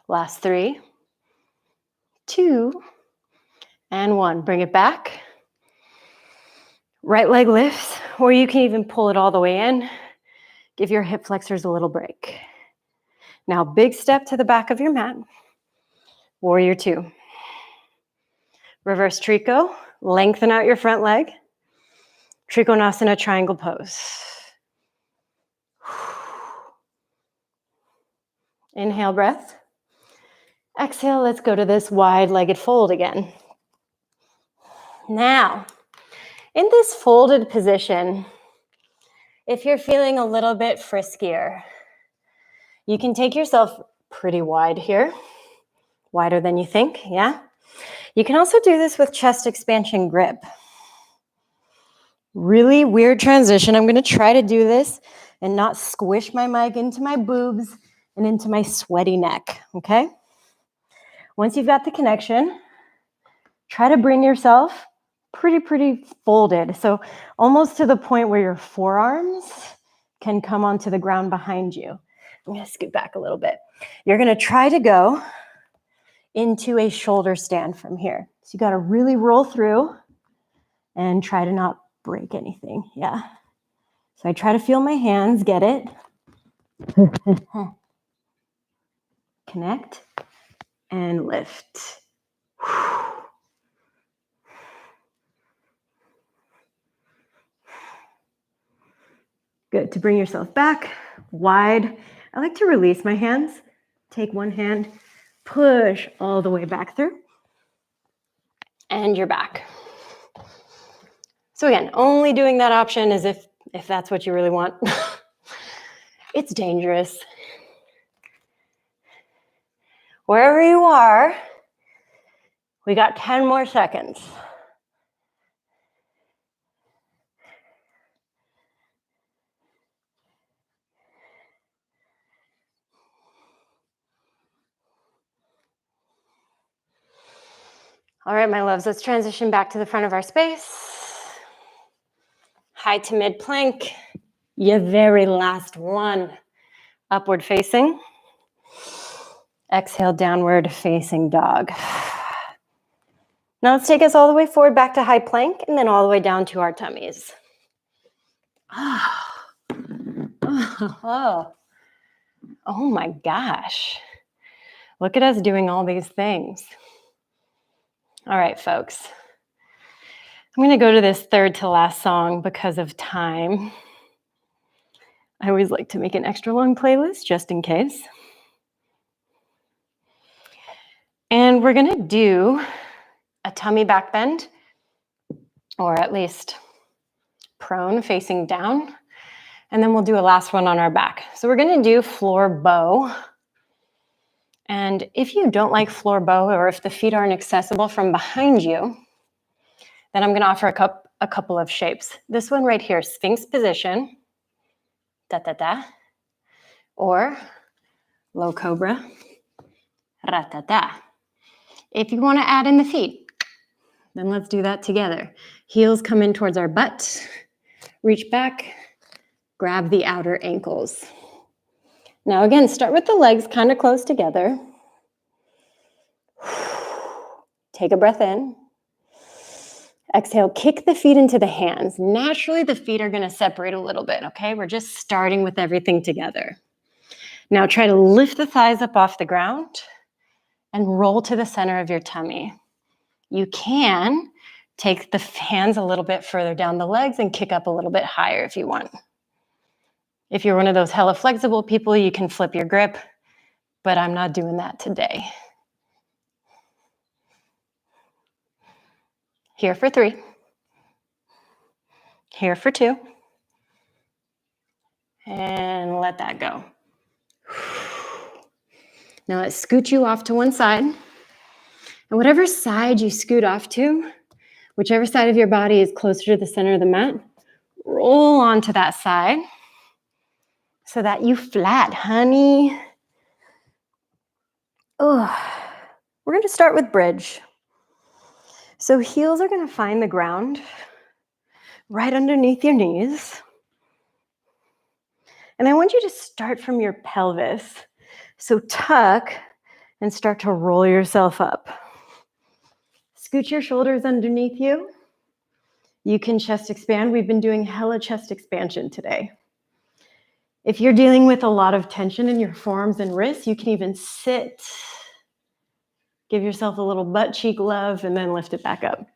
A: Last 3, 2, and 1. Bring it back. Right leg lifts, or you can even pull it all the way in. Give your hip flexors a little break. Now, big step to the back of your mat. Warrior 2. Reverse trico. Lengthen out your front leg. Trikonasana triangle pose. Inhale, breath. Exhale, let's go to this wide-legged fold again. Now, in this folded position, if you're feeling a little bit friskier, you can take yourself pretty wide here. Wider than you think, yeah? You can also do this with chest expansion grip. Really weird transition. I'm gonna try to do this and not squish my mic into my boobs and into my sweaty neck, okay? Once you've got the connection, try to bring yourself pretty folded. So almost to the point where your forearms can come onto the ground behind you. I'm gonna scoot back a little bit. You're gonna try to go into a shoulder stand from here. So you gotta really roll through and try to not break anything, yeah. So I try to feel my hands, get it? Connect and lift. Good, to bring yourself back, wide. I like to release my hands. Take one hand, push all the way back through. And you're back. So again, only doing that option is if that's what you really want. It's dangerous. Wherever you are, we got 10 more seconds. All right, my loves, let's transition back to the front of our space. High to mid plank. Your very last one. Upward facing. Exhale, downward facing dog. Now let's take us all the way forward back to high plank and then all the way down to our tummies. Oh my gosh. Look at us doing all these things. All right, folks. I'm going to go to this third to last song because of time. I always like to make an extra long playlist just in case. And we're going to do a tummy back bend, or at least prone facing down. And then we'll do a last one on our back. So we're going to do floor bow. And if you don't like floor bow, or if the feet aren't accessible from behind you, then I'm going to offer a couple of shapes. This one right here, Sphinx position, da-da-da, or low cobra, ra-ta-ta. If you want to add in the feet, then let's do that together. Heels come in towards our butt, reach back, grab the outer ankles. Now again, start with the legs kind of close together. Take a breath in. Exhale, kick the feet into the hands. Naturally, the feet are going to separate a little bit, okay? We're just starting with everything together. Now try to lift the thighs up off the ground and roll to the center of your tummy. You can take the hands a little bit further down the legs and kick up a little bit higher if you want. If you're one of those hella flexible people, you can flip your grip, but I'm not doing that today. Here for 3. Here for 2. And let that go. Now let's scoot you off to one side. And whatever side you scoot off to, Whichever side of your body is closer to the center of the mat, roll onto that side so that you flat, honey. Ugh. We're going to start with bridge. So heels are going to find the ground right underneath your knees. And I want you to start from your pelvis. So tuck and start to roll yourself up. Scoot your shoulders underneath you. You can chest expand. We've been doing hella chest expansion today. If you're dealing with a lot of tension in your forearms and wrists, you can even sit. Give yourself a little butt cheek love and then lift it back up.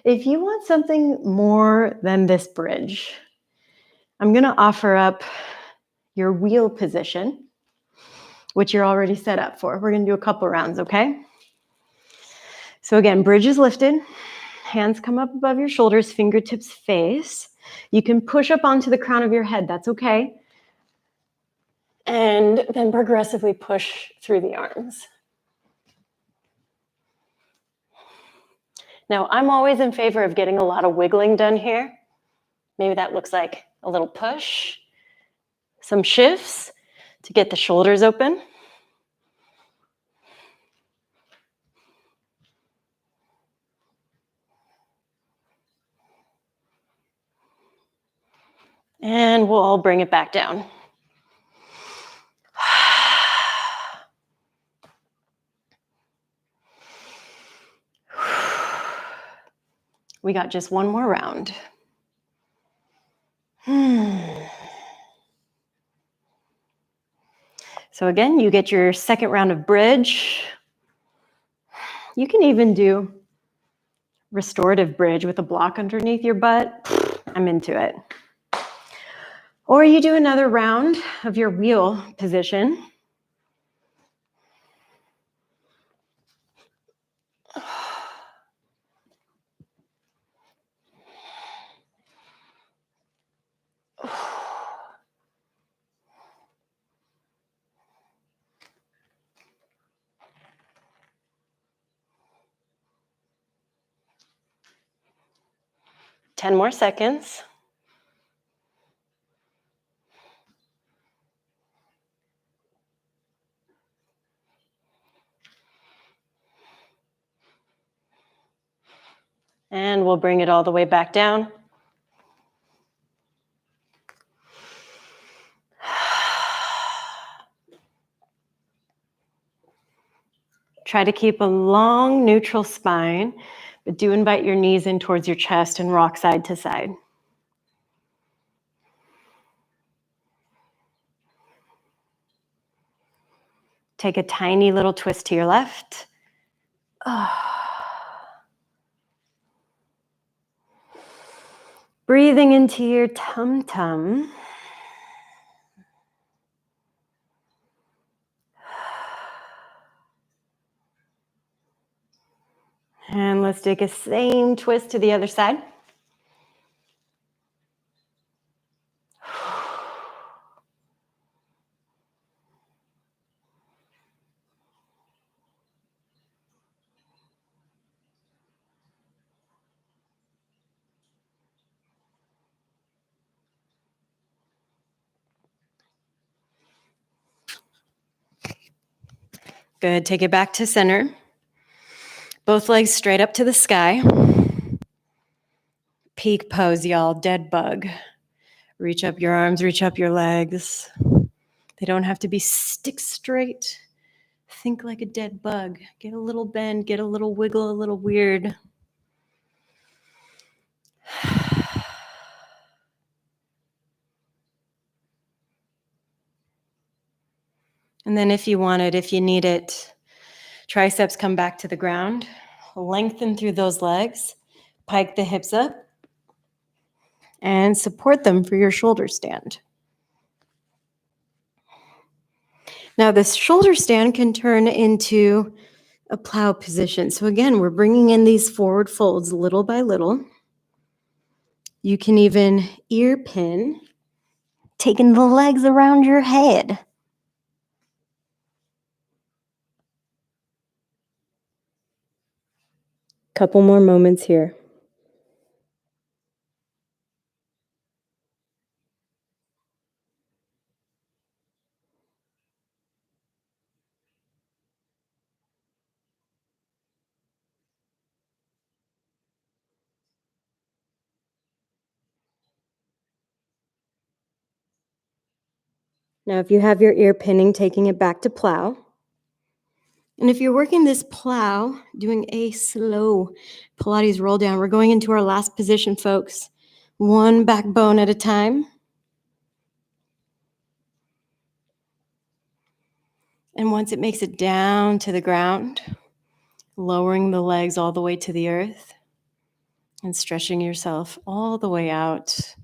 A: If you want something more than this bridge, I'm going to offer up your wheel position, which you're already set up for. We're going to do a couple rounds, okay? So again, bridge is lifted. Hands come up above your shoulders, fingertips face. You can push up onto the crown of your head. That's okay. And then progressively push through the arms. Now, I'm always in favor of getting a lot of wiggling done here. Maybe that looks like a little push, some shifts to get the shoulders open. And we'll all bring it back down. We got just one more round. So again, you get your second round of bridge. You can even do restorative bridge with a block underneath your butt. I'm into it. Or you do another round of your wheel position. Ten more seconds. And we'll bring it all the way back down. Try to keep a long neutral spine, but do invite your knees in towards your chest and rock side to side. Take a tiny little twist to your left. Breathing into your tum-tum. And let's take a same twist to the other side. Good, take it back to center. Both legs straight up to the sky. Peak pose, y'all, dead bug. Reach up your arms, reach up your legs. They don't have to be stick straight. Think like a dead bug. Get a little bend, get a little wiggle, a little weird. And then if you want it, if you need it, triceps come back to the ground. Lengthen through those legs. Pike the hips up. And support them for your shoulder stand. Now this shoulder stand can turn into a plow position. So again, we're bringing in these forward folds little by little. You can even ear pin, taking the legs around your head. Couple more moments here. Now, if you have your ear pinning, taking it back to plow. And if you're working this plow, doing a slow Pilates roll down, we're going into our last position, folks. One backbone at a time. And once it makes it down to the ground, lowering the legs all the way to the earth and stretching yourself all the way out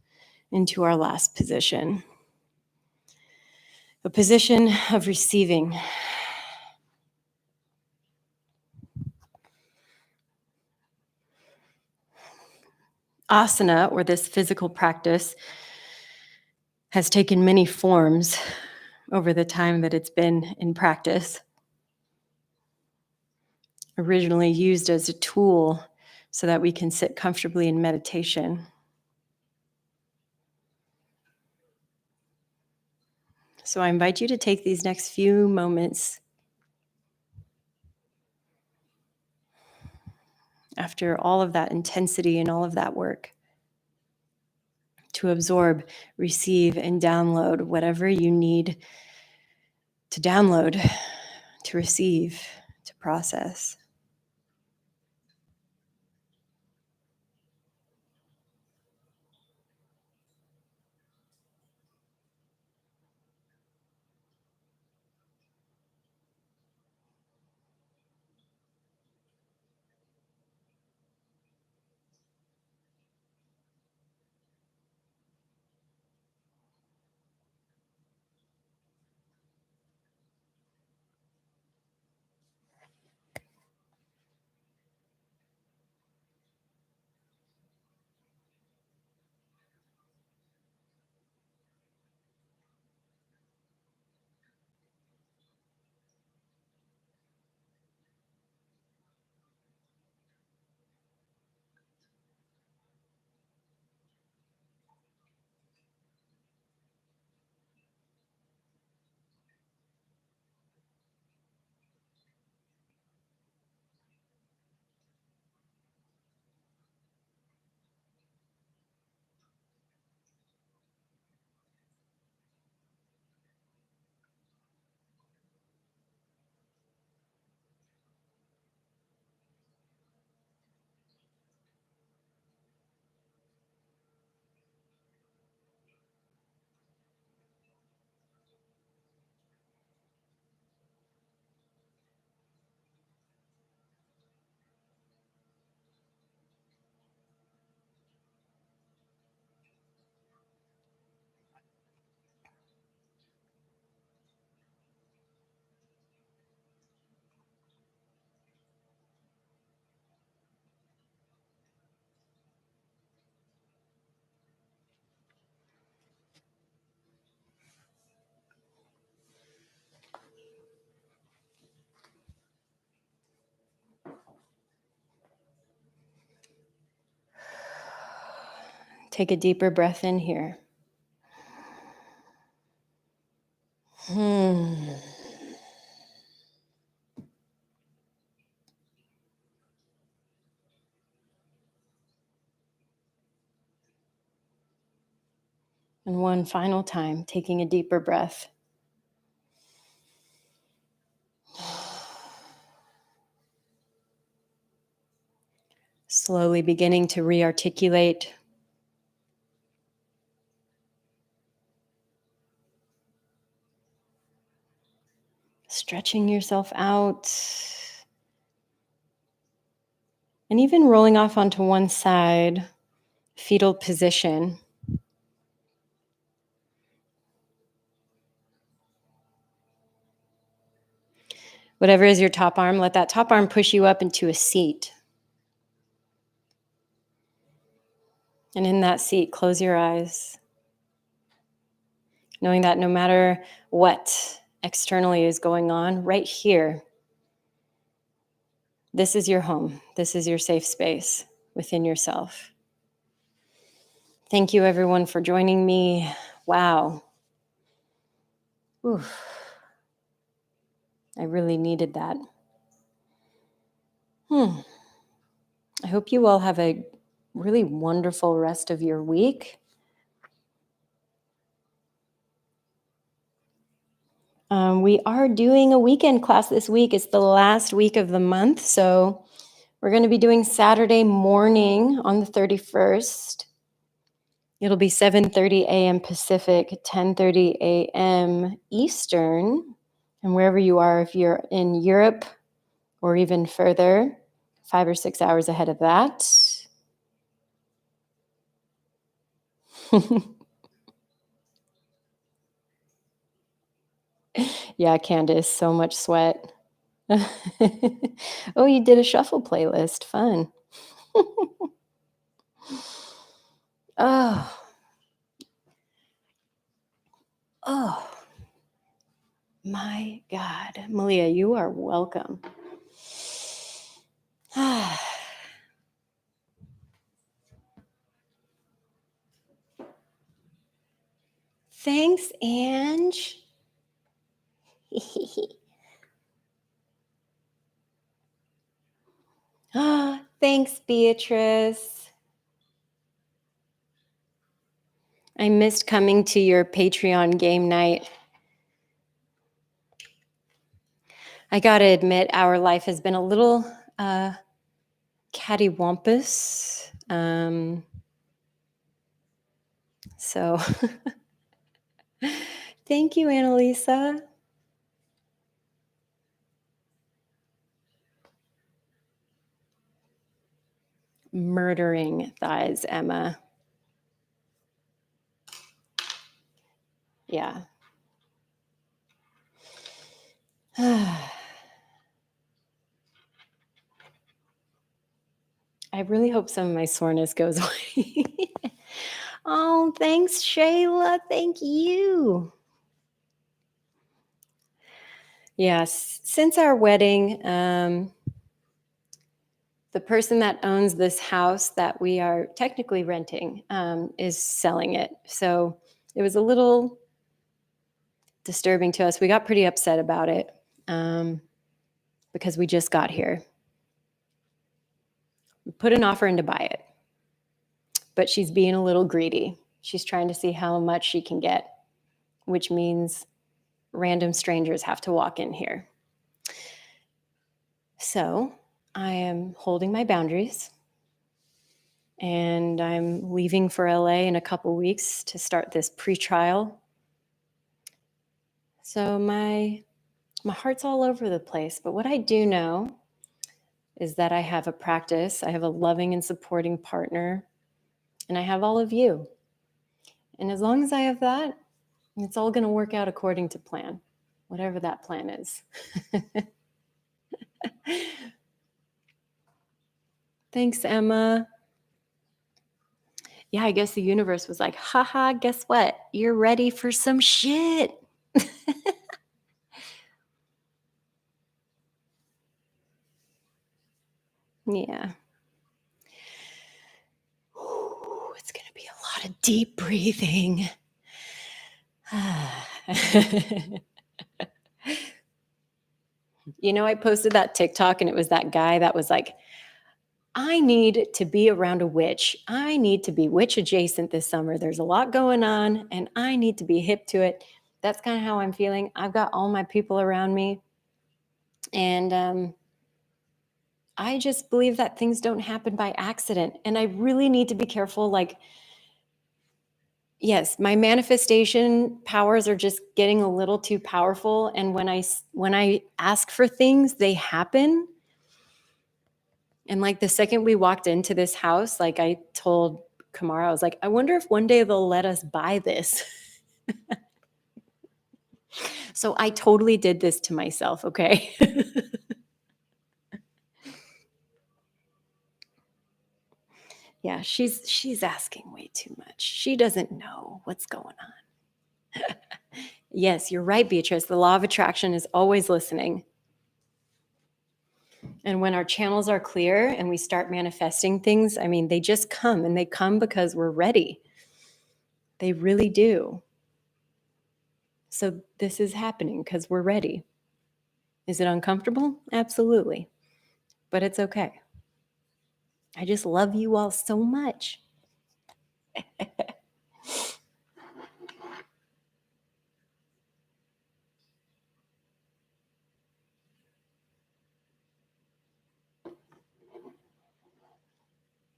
A: into our last position. A position of receiving. Asana, or this physical practice, has taken many forms over the time that it's been in practice. Originally used as a tool so that we can sit comfortably in meditation. So I invite you to take these next few moments after all of that intensity and all of that work to absorb, receive, and download whatever you need to download, to receive, to process. Take a deeper breath in here. And one final time, taking a deeper breath. Slowly beginning to rearticulate. Stretching yourself out. And even rolling off onto one side, fetal position. Whatever is your top arm, let that top arm push you up into a seat. And in that seat, close your eyes, knowing that no matter what externally is going on, right here, This is your home. This is your safe space within yourself. Thank you, everyone, for joining me. Wow. Oof. I really needed that. I hope you all have a really wonderful rest of your week. We are doing a weekend class this week. It's the last week of the month, so we're going to be doing Saturday morning on the 31st. It'll be 7:30 a.m. Pacific, 10:30 a.m. Eastern. And wherever you are, if you're in Europe or even further, 5 or 6 hours ahead of that. Yeah, Candace, so much sweat. Oh, you did a shuffle playlist. Fun. Oh. Oh. My God. Malia, you are welcome. Thanks, Ange. Thanks, Beatrice. I missed coming to your Patreon game night. I gotta admit, our life has been a little cattywampus. So thank you, Annalisa. Murdering thighs, Emma. Yeah. I really hope some of my soreness goes away. Oh, thanks, Shayla. Thank you. Yes, since our wedding, the person that owns this house that we are technically renting is selling it. So it was a little disturbing to us. We got pretty upset about it because we just got here. We put an offer in to buy it, but she's being a little greedy. She's trying to see how much she can get, which means random strangers have to walk in here. So I am holding my boundaries, and I'm leaving for LA in a couple weeks to start this pre-trial. So my heart's all over the place, but what I do know is that I have a practice, I have a loving and supporting partner, and I have all of you. And as long as I have that, it's all going to work out according to plan, whatever that plan is. Thanks, Emma. Yeah, I guess the universe was like, haha, guess what? You're ready for some shit. Yeah. Ooh, it's going to be a lot of deep breathing. You know, I posted that TikTok and it was that guy that was like, I need to be around a witch. I need to be witch adjacent this summer. There's a lot going on and I need to be hip to it. That's kind of how I'm feeling. I've got all my people around me. And I just believe that things don't happen by accident. And I really need to be careful. Like, yes, my manifestation powers are just getting a little too powerful. And when I ask for things, they happen. And like the second we walked into this house, like I told Kamara, I was like, I wonder if one day they'll let us buy this. So I totally did this to myself, okay? Yeah, she's asking way too much. She doesn't know what's going on. Yes, you're right, Beatrice. The law of attraction is always listening. And when our channels are clear and we start manifesting things, I mean, they just come, and they come because we're ready. They really do. So this is happening because we're ready. Is it uncomfortable? Absolutely. But it's okay. I just love you all so much.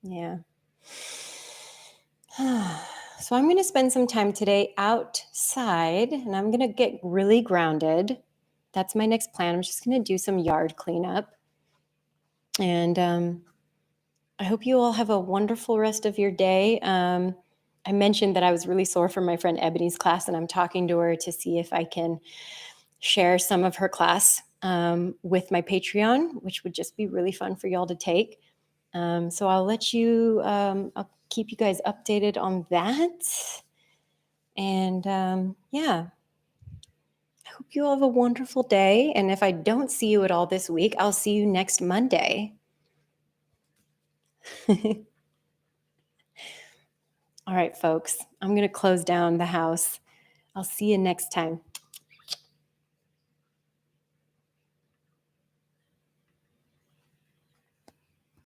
A: Yeah. So I'm going to spend some time today outside, and I'm going to get really grounded. That's my next plan. I'm just going to do some yard cleanup. And I hope you all have a wonderful rest of your day. I mentioned that I was really sore from my friend Ebony's class, and I'm talking to her to see if I can share some of her class with my Patreon, which would just be really fun for y'all to take. So I'll let you, I'll keep you guys updated on that. And yeah, I hope you all have a wonderful day. And if I don't see you at all this week, I'll see you next Monday. All right, folks, I'm going to close down the house. I'll see you next time.